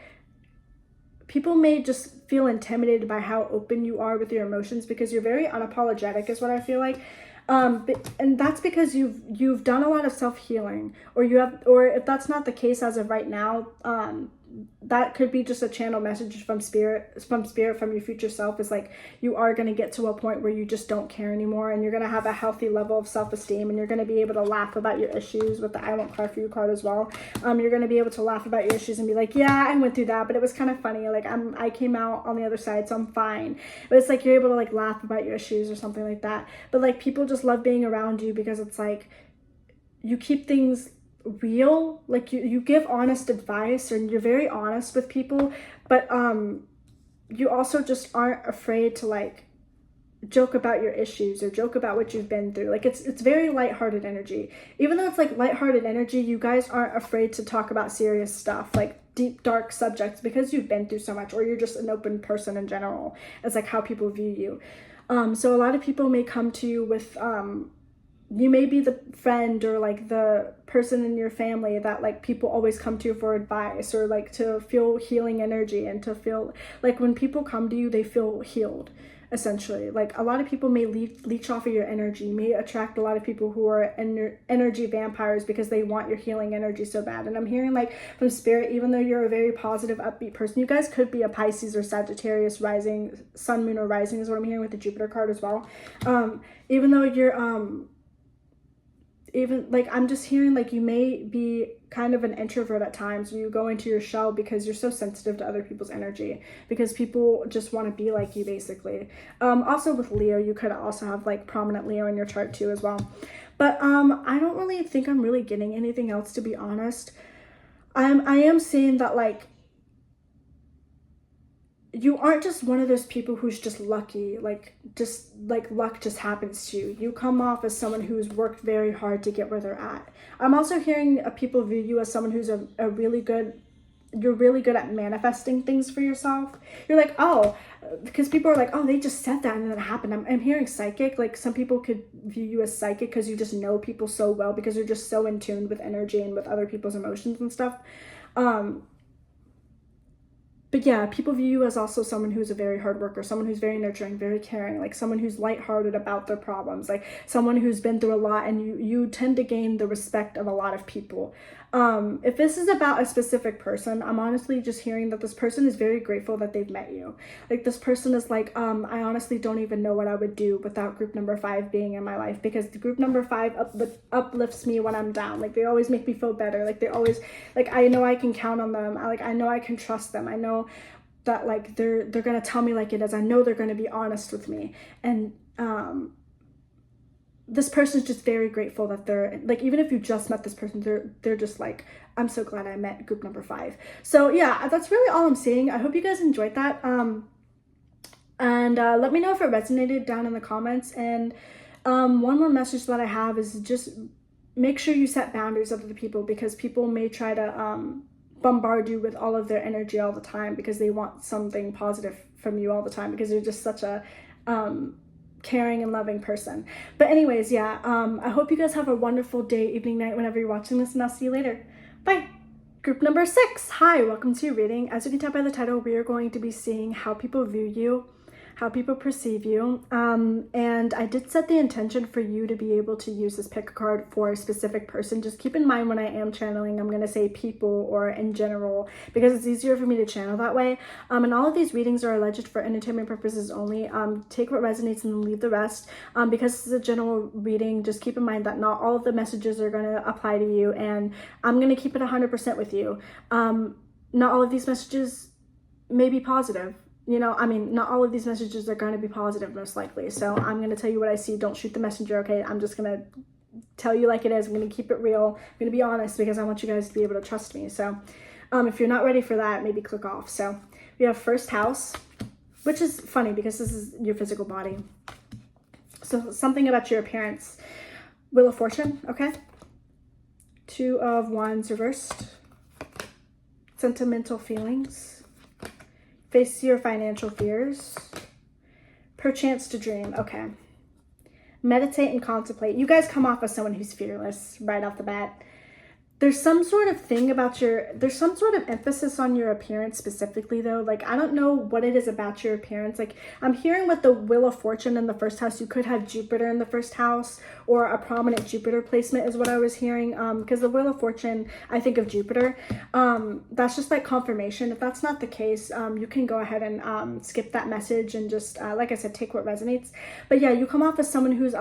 people may just feel intimidated by how open you are with your emotions because you're very unapologetic is what I feel like. And that's because you've done a lot of self-healing, or if that's not the case as of right now, that could be just a channel message from spirit, from your future self, is like, you are going to get to a point where you just don't care anymore, and you're going to have a healthy level of self-esteem, and you're going to be able to laugh about your issues with the I won't cry for you card as well. You're going to be able to laugh about your issues and be like, yeah, I went through that, but it was kind of funny. Like I came out on the other side, so I'm fine. But it's like, you're able to like laugh about your issues or something like that. But like, people just love being around you because it's like, you keep things real. Like you give honest advice and you're very honest with people, but you also just aren't afraid to like joke about your issues or joke about what you've been through. Like it's very lighthearted energy. Even though it's like lighthearted energy, you guys aren't afraid to talk about serious stuff, like deep dark subjects, because you've been through so much, or you're just an open person in general. It's like how people view you. So a lot of people may come to you with you may be the friend or like the person in your family that like people always come to for advice, or like to feel healing energy, and to feel like when people come to you, they feel healed, essentially. Like a lot of people may leech off of your energy, may attract a lot of people who are energy vampires because they want your healing energy so bad. And I'm hearing like from spirit, even though you're a very positive, upbeat person, you guys could be a Pisces or Sagittarius rising, sun, moon, or rising is what I'm hearing with the Jupiter card as well. Even though you're even like, I'm just hearing like you may be kind of an introvert at times, you go into your shell because you're so sensitive to other people's energy, because people just want to be like you, basically. Also with Leo, you could also have like prominent Leo in your chart too as well. But I don't really think I'm really getting anything else, to be honest. I am seeing that like, you aren't just one of those people who's just lucky, like just like luck just happens to you. You come off as someone who's worked very hard to get where they're at. I'm also hearing people view you as someone who's you're really good at manifesting things for yourself. You're like, oh, because people are like, oh, they just said that and then it happened. I'm hearing psychic. Like some people could view you as psychic because you just know people so well, because you're just so in tune with energy and with other people's emotions and stuff. But yeah, people view you as also someone who's a very hard worker, someone who's very nurturing, very caring, like someone who's lighthearted about their problems, like someone who's been through a lot, and you tend to gain the respect of a lot of people. If this is about a specific person, I'm honestly just hearing that this person is very grateful that they've met you. Like this person is like, I honestly don't even know what I would do without group number 5 being in my life, because the group number 5 uplifts me when I'm down. Like they always make me feel better. Like they always, like I know I can count on them. I know I can trust them. I know that like they're gonna tell me like it is. I know they're gonna be honest with me. And this person's just very grateful that they're like, even if you just met this person, they're just like, I'm so glad I met group number 5. So yeah, that's really all I'm seeing. I hope you guys enjoyed that. And let me know if it resonated down in the comments. And one more message that I have is just make sure you set boundaries with other people, because people may try to bombard you with all of their energy all the time because they want something positive from you all the time, because you're just such a caring and loving person. But anyways, yeah, I hope you guys have a wonderful day, evening, night, whenever you're watching this, and I'll see you later. Bye. Group number 6. Hi, welcome to your reading. As you can tell by the title, we are going to be seeing how people view you, how people perceive you, and I did set the intention for you to be able to use this pick a card for a specific person. Just keep in mind when I am channeling, I'm going to say people or in general, because it's easier for me to channel that way. And all of these readings are alleged for entertainment purposes only. Take what resonates and leave the rest. Because this is a general reading, just keep in mind that not all of the messages are going to apply to you, and I'm going to keep it 100% with you. Not all of these messages may be positive. You know, I mean, not all of these messages are going to be positive, most likely. So I'm going to tell you what I see. Don't shoot the messenger, okay? I'm just going to tell you like it is. I'm going to keep it real. I'm going to be honest, because I want you guys to be able to trust me. So if you're not ready for that, maybe click off. So we have first house, which is funny because this is your physical body. So something about your appearance. Wheel of Fortune, okay? 2 of Wands reversed. Sentimental feelings. Face your financial fears. Perchance to dream. Okay. Meditate and contemplate. You guys come off as someone who's fearless right off the bat. There's some sort of thing about there's some sort of emphasis on your appearance specifically though. Like, I don't know what it is about your appearance. Like, I'm hearing with the Wheel of Fortune in the first house, you could have Jupiter in the first house, or a prominent Jupiter placement is what I was hearing. Because the Wheel of Fortune, I think of Jupiter. That's just like confirmation. If that's not the case, you can go ahead and skip that message and just, like I said, take what resonates. But yeah, you come off as someone who's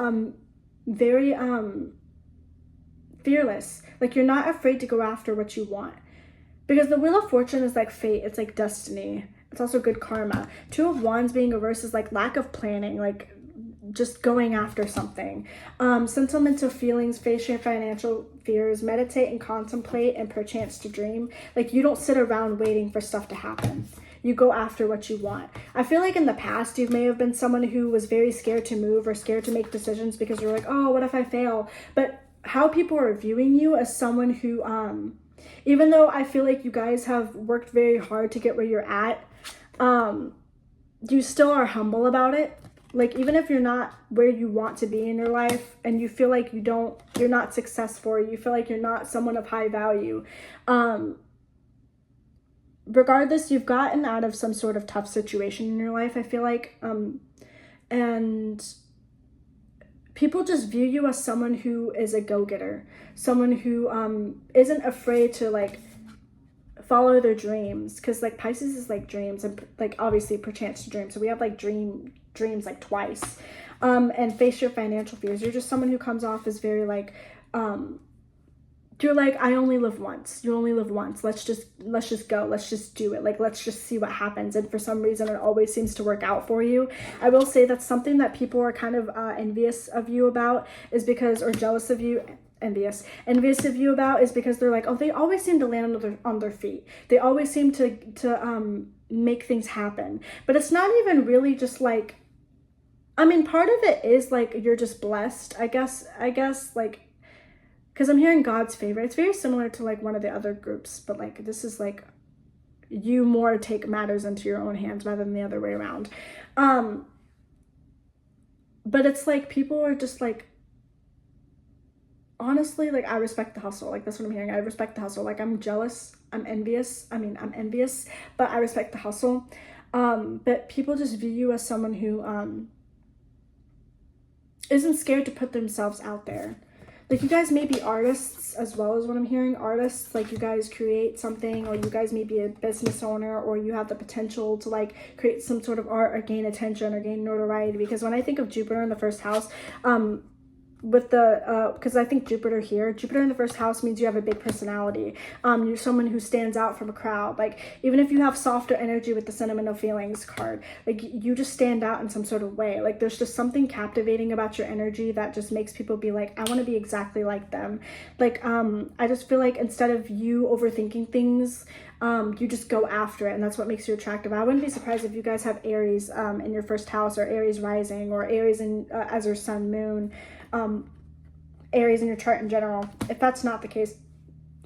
very fearless. Like, you're not afraid to go after what you want, because the Wheel of Fortune is like fate. It's like destiny. It's also good karma. 2 of Wands being reversed is like lack of planning, like just going after something. Sentimental feelings, face your financial fears, meditate and contemplate, and perchance to dream. Like, you don't sit around waiting for stuff to happen. You go after what you want. I feel like in the past, you may have been someone who was very scared to move or scared to make decisions because you're like, oh, what if I fail? But how people are viewing you as someone who, even though I feel like you guys have worked very hard to get where you're at, you still are humble about it. Like, even if you're not where you want to be in your life and you feel like you're not successful, or you feel like you're not someone of high value, regardless, you've gotten out of some sort of tough situation in your life, I feel like, and people just view you as someone who is a go-getter, someone who isn't afraid to like follow their dreams, because like Pisces is like dreams, and like obviously perchance to dream. So we have like dreams like twice. And face your financial fears. You're just someone who comes off as very like you're like, I only live once. You only live once. Let's just go. Let's just do it. Like, let's just see what happens. And for some reason, it always seems to work out for you. I will say that's something that people are kind of envious of you about, is because, or jealous of you. Envious of you about is because they're like, oh, they always seem to land on their feet. They always seem to make things happen. But it's not even really just like, I mean, part of it is like you're just blessed, I guess like, because I'm hearing God's favor. It's very similar to like one of the other groups, but like this is like you more take matters into your own hands rather than the other way around. But it's like people are just like, honestly, like, I respect the hustle. Like, that's what I'm hearing. I respect the hustle. Like, I'm jealous. I'm envious, but I respect the hustle. But people just view you as someone who isn't scared to put themselves out there. Like, you guys may be artists as well, as what I'm hearing. Artists, like, you guys create something, or you guys may be a business owner, or you have the potential to like create some sort of art or gain attention or gain notoriety. Because when I think of Jupiter in the first house, with the because I think Jupiter in the first house means you have a big personality. You're someone who stands out from a crowd. Like, even if you have softer energy with the sentimental feelings card, like, you just stand out in some sort of way. Like, there's just something captivating about your energy that just makes people be like, I want to be exactly like them. Like, I just feel like instead of you overthinking things, you just go after it, and that's what makes you attractive. I wouldn't be surprised if you guys have Aries in your first house, or Aries rising, or Aries in as your sun, moon, Aries in your chart in general. If that's not the case,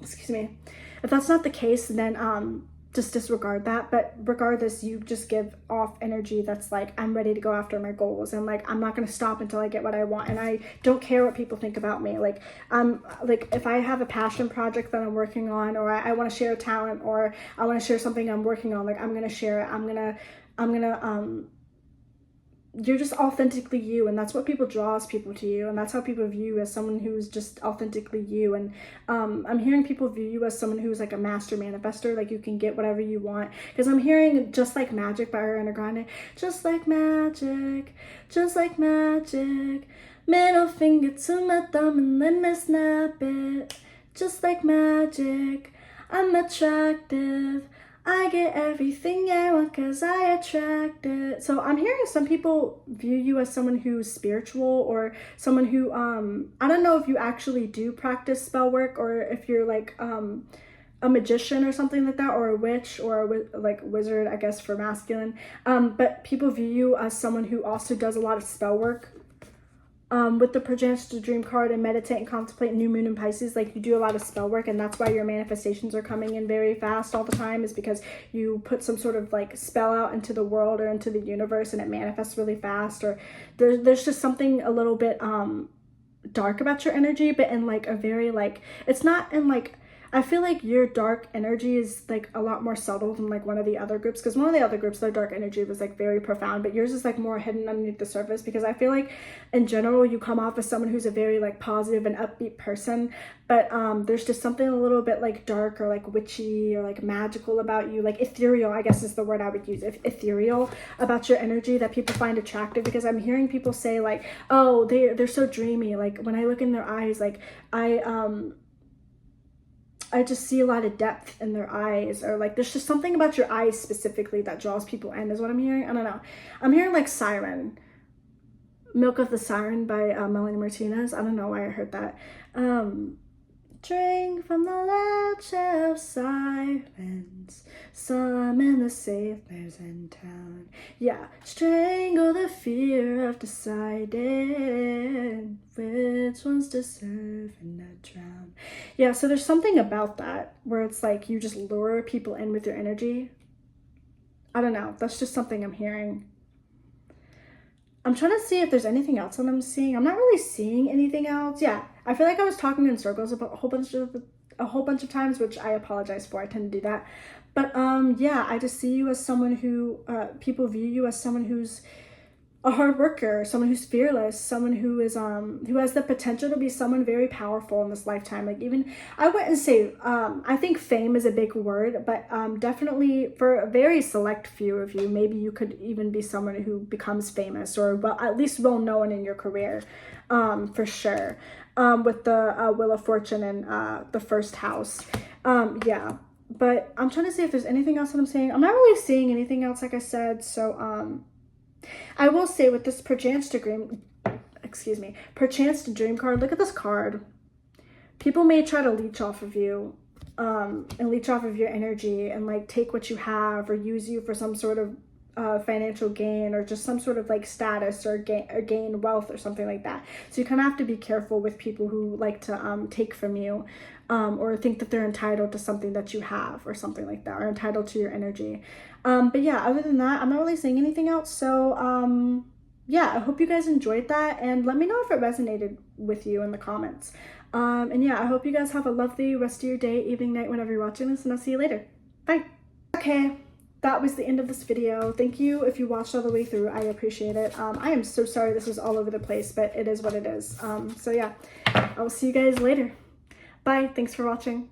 excuse me, if that's not the case, then just disregard that. But regardless, you just give off energy that's like, I'm ready to go after my goals, and like, I'm not going to stop until I get what I want, and I don't care what people think about me. Like, like, if I have a passion project that I'm working on, or I want to share a talent, or I want to share something I'm working on, like, I'm going to share it. I'm gonna you're just authentically you, and that's what people draws people to you, and that's how people view you, as someone who's just authentically you. And I'm hearing people view you as someone who's like a master manifester, like you can get whatever you want, because I'm hearing Just Like Magic by Ariana Grande. Just like magic, just like magic, middle finger to my thumb and let me snap it. Just like magic, I'm attractive, I get everything I want because I attract it. So I'm hearing some people view you as someone who's spiritual, or someone who, I don't know if you actually do practice spell work, or if you're like a magician or something like that, or a witch, or like wizard, I guess, for masculine. But people view you as someone who also does a lot of spell work. With the Project to Dream card and Meditate and Contemplate New Moon in Pisces, like, you do a lot of spell work, and that's why your manifestations are coming in very fast all the time, is because you put some sort of like spell out into the world or into the universe, and it manifests really fast. Or there's just something a little bit dark about your energy, but in like a very, like, it's not in like, I feel like your dark energy is like a lot more subtle than like one of the other groups, because one of the other groups, their dark energy was like very profound, but yours is like more hidden underneath the surface. Because I feel like in general you come off as someone who's a very like positive and upbeat person, but there's just something a little bit like dark, or like witchy, or like magical about you, like ethereal, I guess is the word I would use, ethereal, about your energy, that people find attractive. Because I'm hearing people say like, oh, they're so dreamy, like when I look in their eyes, like I just see a lot of depth in their eyes, or like there's just something about your eyes specifically that draws people in, is what I'm hearing. I don't know. I'm hearing like Siren, Milk of the Siren by Melanie Martinez. I don't know why I heard that. Drink from the loud shelf sirens, some in the sailors in town. Yeah, strangle the fear of deciding which ones to serve and not drown. Yeah, so there's something about that where it's like you just lure people in with your energy. I don't know. That's just something I'm hearing. I'm trying to see if there's anything else that I'm seeing. I'm not really seeing anything else. Yeah, I feel like I was talking in circles about a whole bunch of times, which I apologize for. I tend to do that. But yeah, I just see you as someone who people view you as someone who's a hard worker, someone who's fearless, someone who is who has the potential to be someone very powerful in this lifetime. Like, even I wouldn't say I think fame is a big word, but definitely for a very select few of you, maybe you could even be someone who becomes famous, or well, at least well known in your career, for sure. With the Wheel of Fortune and the first house. Yeah, but I'm trying to see if there's anything else that I'm saying. I'm not really seeing anything else, like I said. So I will say with this Perchance to Dream card, look at this card. People may try to leech off of you, and leech off of your energy, and like take what you have, or use you for some sort of financial gain, or just some sort of like status, or gain wealth, or something like that. So you kind of have to be careful with people who like to take from you, or think that they're entitled to something that you have, or something like that, or entitled to your energy. But yeah, other than that, I'm not really saying anything else. So yeah, I hope you guys enjoyed that, and let me know if it resonated with you in the comments. And yeah, I hope you guys have a lovely rest of your day, evening, night, whenever you're watching this, and I'll see you later. Bye. Okay, that was the end of this video. Thank you if you watched all the way through. I appreciate it. I am so sorry this was all over the place, but it is what it is. So yeah, I will see you guys later. Bye. Thanks for watching.